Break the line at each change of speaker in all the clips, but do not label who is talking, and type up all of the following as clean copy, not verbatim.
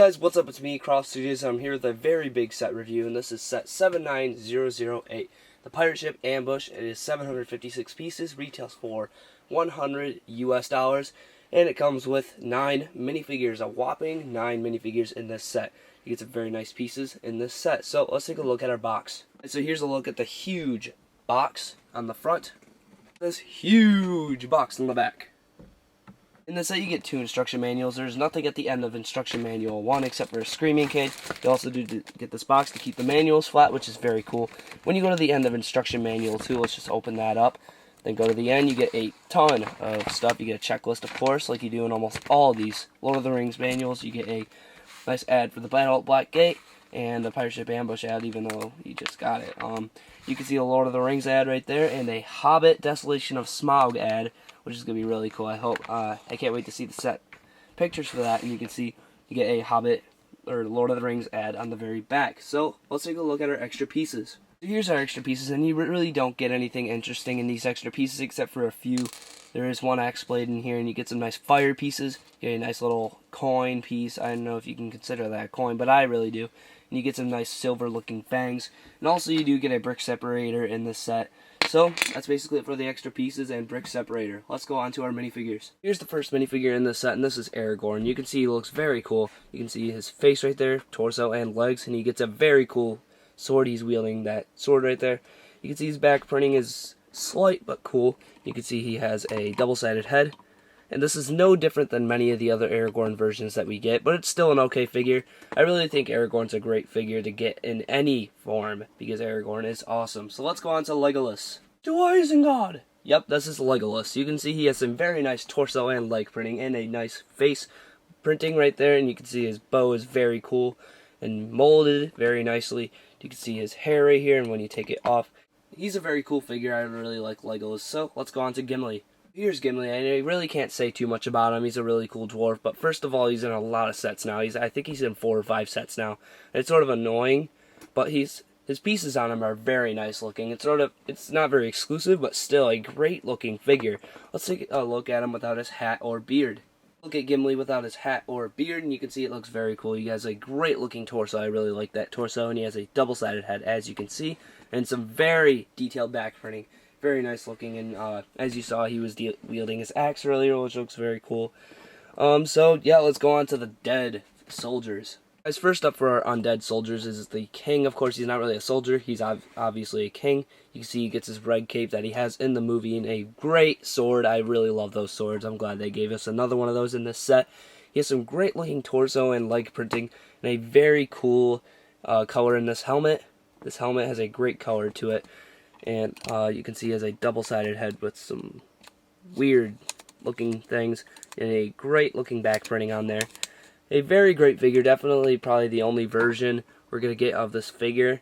guys, what's up? It's me, CroffStudios. I'm here with a very big set review, and this is set 79008. The pirate ship Ambush. It is 756 pieces, retails for $100 US, and it comes with 9 minifigures, a whopping 9 minifigures in this set. You get some very nice pieces in this set. So let's take a look at our box. So here's a look at the huge box on the front. This huge box on the back. In this set, you get 2 instruction manuals. There's nothing at the end of instruction manual 1 except for a screaming kid. You also do get this box to keep the manuals flat, which is very cool. When you go to the end of instruction manual 2, let's just open that up. Then go to the end, you get a ton of stuff. You get a checklist, of course, like you do in almost all of these Lord of the Rings manuals. You get a nice ad for the Battle at Black Gate and the Pirate Ship Ambush ad, even though you just got it. You can see a Lord of the Rings ad right there and a Hobbit Desolation of Smaug ad, which is going to be really cool. I can't wait to see the set pictures for that, and you can see you get a Hobbit or Lord of the Rings ad on the very back. So let's take a look at our extra pieces. So here's our extra pieces, and you really don't get anything interesting in these extra pieces except for a few. There is one axe blade in here, and you get some nice fire pieces. You get a nice little coin piece. I don't know if you can consider that a coin, but I really do. And you get some nice silver-looking fangs. And also you do get a brick separator in this set. So that's basically it for the extra pieces and brick separator. Let's go on to our minifigures. Here's the first minifigure in this set, and this is Aragorn. You can see he looks very cool. You can see his face right there, torso and legs, and he gets a very cool sword. He's wielding that sword right there. You can see his back printing is slight but cool. You can see he has a double-sided head. And this is no different than many of the other Aragorn versions that we get, but it's still an okay figure. I really think Aragorn's a great figure to get in any form, because Aragorn is awesome. So let's go on to Legolas. To Isengard! Yep, this is Legolas. You can see he has some very nice torso and leg printing, and a nice face printing right there, and you can see his bow is very cool and molded very nicely. You can see his hair right here, and when you take it off, he's a very cool figure. I really like Legolas. So let's go on to Gimli. Here's Gimli. I really can't say too much about him. He's a really cool dwarf, but first of all, he's in a lot of sets now. I think he's in 4 or 5 sets now. It's sort of annoying, but his pieces on him are very nice looking. It's not very exclusive, but still a great looking figure. Let's take a look at him without his hat or beard. Look at Gimli without his hat or beard, and you can see it looks very cool. He has a great looking torso. I really like that torso, and he has a double-sided head, as you can see, and some very detailed back printing. Very nice looking, and as you saw, he was wielding his axe earlier, which looks very cool. So yeah, let's go on to the dead soldiers. Guys, first up for our undead soldiers is the king. Of course, he's not really a soldier. He's obviously a king. You can see he gets his red cape that he has in the movie, and a great sword. I really love those swords. I'm glad they gave us another one of those in this set. He has some great looking torso and leg printing, and a very cool color in this helmet. This helmet has a great color to it. And you can see he has a double-sided head with some weird looking things and a great looking back printing on there. A very great figure, definitely probably the only version we're going to get of this figure.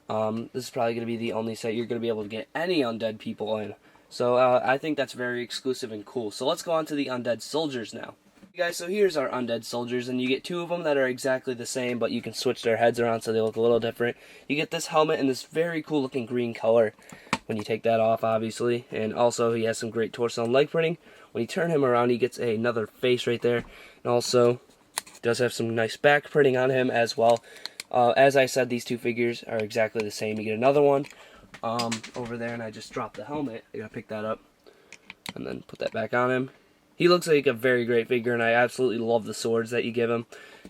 This is probably going to be the only set you're going to be able to get any undead people in. So I think that's very exclusive and cool. So let's go on to the undead soldiers now. Guys, so here's our undead soldiers, and you get 2 of them that are exactly the same, but you can switch their heads around so they look a little different. You get this helmet in this very cool looking green color when you take that off, obviously, and also he has some great torso and leg printing. When you turn him around, he gets another face right there, and also does have some nice back printing on him as well. As I said, these 2 figures are exactly the same. You get another one over there, and I just dropped the helmet. I gotta pick that up and then put that back on him. He looks like a very great figure, and I absolutely love the swords that you give him.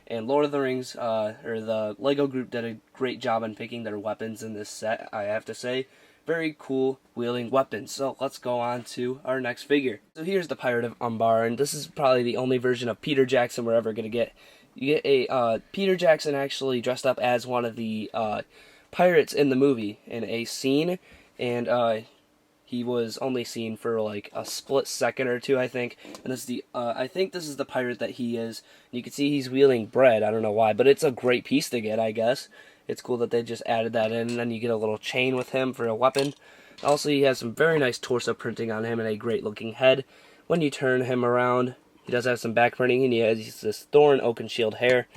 And Lord of the Rings, or the LEGO group, did a great job in picking their weapons in this set, I have to say. Very cool wielding weapons. So let's go on to our next figure. So here's the Pirate of Umbar, and this is probably the only version of Peter Jackson we're ever going to get. You get a Peter Jackson actually dressed up as one of the pirates in the movie in a scene, and he was only seen for like a split second or 2, I think. And this is I think this is the pirate that he is. And you can see he's wielding bread. I don't know why, but it's a great piece to get, I guess. It's cool that they just added that in, and then you get a little chain with him for a weapon. Also, he has some very nice torso printing on him and a great looking head. When you turn him around, he does have some back printing, and he has this thorn oaken shield hair.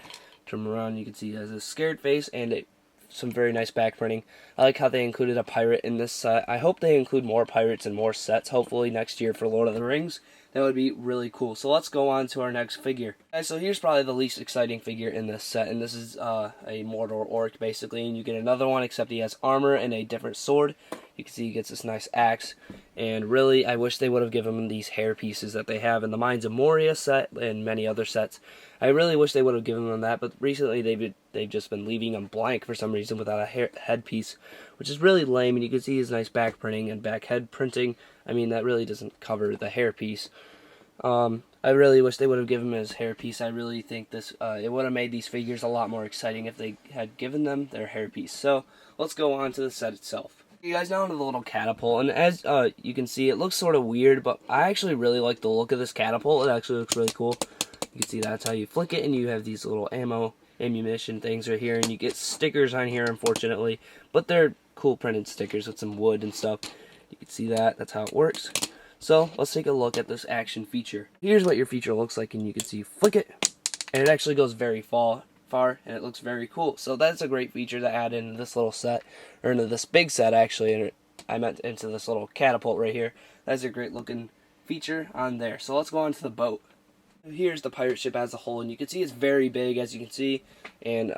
Turn him around, you can see he has a scared face and some very nice back printing. I like how they included a pirate in this set. I hope they include more pirates and more sets, hopefully next year for Lord of the Rings. that would be really cool. So let's go on to our next figure. Guys, so here's probably the least exciting figure in this set, and this is a Mordor orc basically, and you get another one except he has armor and a different sword. You can see he gets this nice axe, and really I wish they would have given him these hair pieces that they have in the Mines of Moria set and many other sets. I really wish they would have given him that, but recently they've just been leaving him blank for some reason without a headpiece, which is really lame. And you can see his nice back printing and back head printing. I mean, that really doesn't cover the hairpiece. I really wish they would have given him his hairpiece. I really think this it would have made these figures a lot more exciting if they had given them their hairpiece. So let's go on to the set itself. You guys, now into the little catapult, and as you can see, it looks sort of weird, but I actually really like the look of this catapult. It actually looks really cool. You can see that's how you flick it, and you have these little ammunition things right here, and you get stickers on here, unfortunately, but they're cool printed stickers with some wood and stuff. You can see that's how it works. So let's take a look at this action feature. Here's what your feature looks like, and you can see you flick it, and it actually goes very far, and it looks very cool. So that's a great feature to add into this little set, or into this big set actually, and I meant into this little catapult right here. That's a great looking feature on there. So let's go on to the boat. Here's the pirate ship as a whole, and you can see it's very big, as you can see, and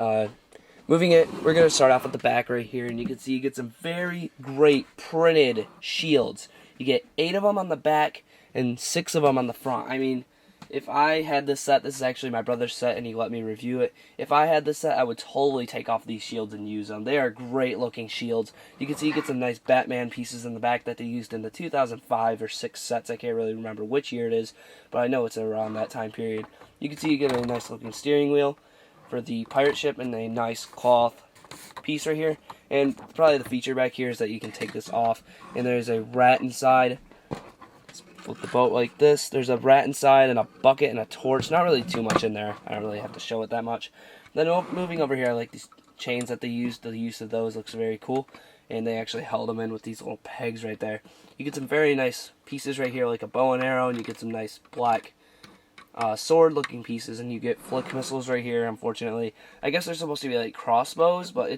moving it, we're going to start off with the back right here, and you can see you get some very great printed shields. You get 8 of them on the back and 6 of them on the front. I mean, if I had this set, this is actually my brother's set, and he let me review it. If I had this set, I would totally take off these shields and use them. They are great looking shields. You can see you get some nice Batman pieces in the back that they used in the 2005 or 6 sets. I can't really remember which year it is, but I know it's around that time period. You can see you get a nice looking steering wheel for the pirate ship and a nice cloth piece right here. And probably the feature back here is that you can take this off, and there's a rat inside. Flip the boat like this. There's a rat inside and a bucket and a torch. Not really too much in there. I don't really have to show it that much. Then moving over here, I like these chains that they used. The use of those looks very cool. And they actually held them in with these little pegs right there. You get some very nice pieces right here, like a bow and arrow, and you get some nice black sword looking pieces, and you get flick missiles right here. Unfortunately, I guess they're supposed to be like crossbows, but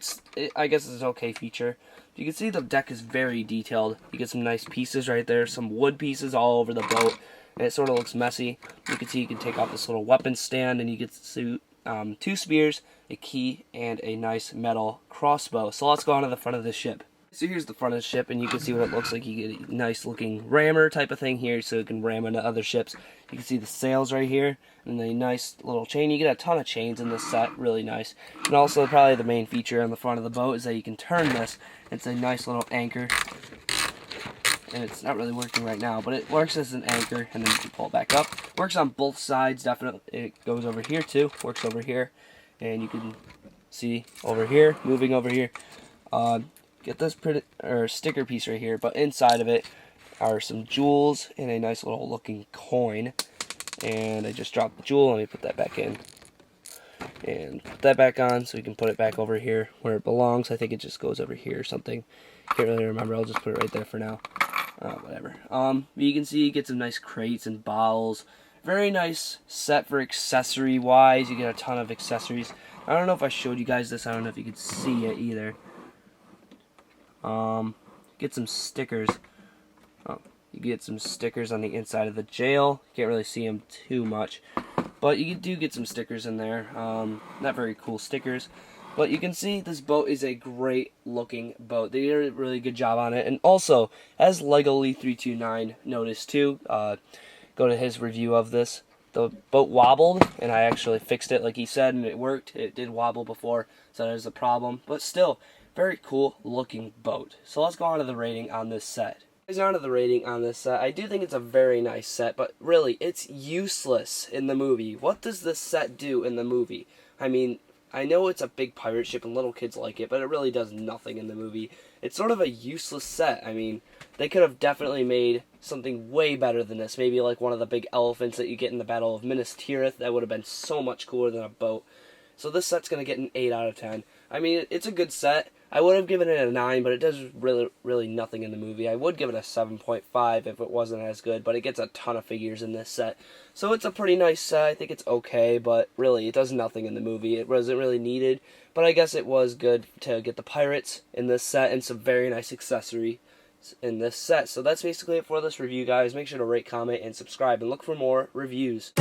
I guess it's an okay feature. You can see the deck is very detailed. You get some nice pieces right there, some wood pieces all over the boat, and it sort of looks messy. You can see you can take off this little weapon stand, and you get 2 spears, a key, and a nice metal crossbow. So let's go on to the front of the ship. So here's the front of the ship, and you can see what it looks like. You get a nice looking rammer type of thing here, so it can ram into other ships. You can see the sails right here, and a nice little chain. You get a ton of chains in this set, really nice. And also probably the main feature on the front of the boat is that you can turn this. It's a nice little anchor, and it's not really working right now, but it works as an anchor, and then you can pull it back up. Works on both sides, definitely. It goes over here too, works over here, and you can see over here, moving over here. Get this sticker piece right here, but inside of it are some jewels and a nice little looking coin. And I just dropped the jewel. Let me put that back in and put that back on so we can put it back over here where it belongs. I think it just goes over here or something. Can't really remember. I'll just put it right there for now. Whatever. You can see you get some nice crates and bottles. Very nice set for accessory wise. You get a ton of accessories. I don't know if I showed you guys this. I don't know if you could see it either. Get some stickers. You get some stickers on the inside of the jail. Can't really see them too much, but you do get some stickers in there. Not very cool stickers, but you can see this boat is a great looking boat. They did a really good job on it. And also, as LegoLee329 noticed too, go to his review of this. The boat wobbled, and I actually fixed it like he said, and it worked. It did wobble before, so there's a problem, but still, very cool looking boat. So let's go on to the rating on this set. On to the rating on this set. I do think it's a very nice set, but really, it's useless in the movie. What does this set do in the movie? I mean, I know it's a big pirate ship and little kids like it, but it really does nothing in the movie. It's sort of a useless set. I mean, they could have definitely made something way better than this. Maybe like one of the big elephants that you get in the Battle of Minas Tirith. That would have been so much cooler than a boat. So this set's going to get an 8 out of 10. I mean, it's a good set. I would have given it a 9, but it does really nothing in the movie. I would give it a 7.5 if it wasn't as good, but it gets a ton of figures in this set. So it's a pretty nice set. I think it's okay, but really, it does nothing in the movie. It wasn't really needed, but I guess it was good to get the pirates in this set and some very nice accessory in this set. So that's basically it for this review, guys. Make sure to rate, comment, and subscribe, and look for more reviews.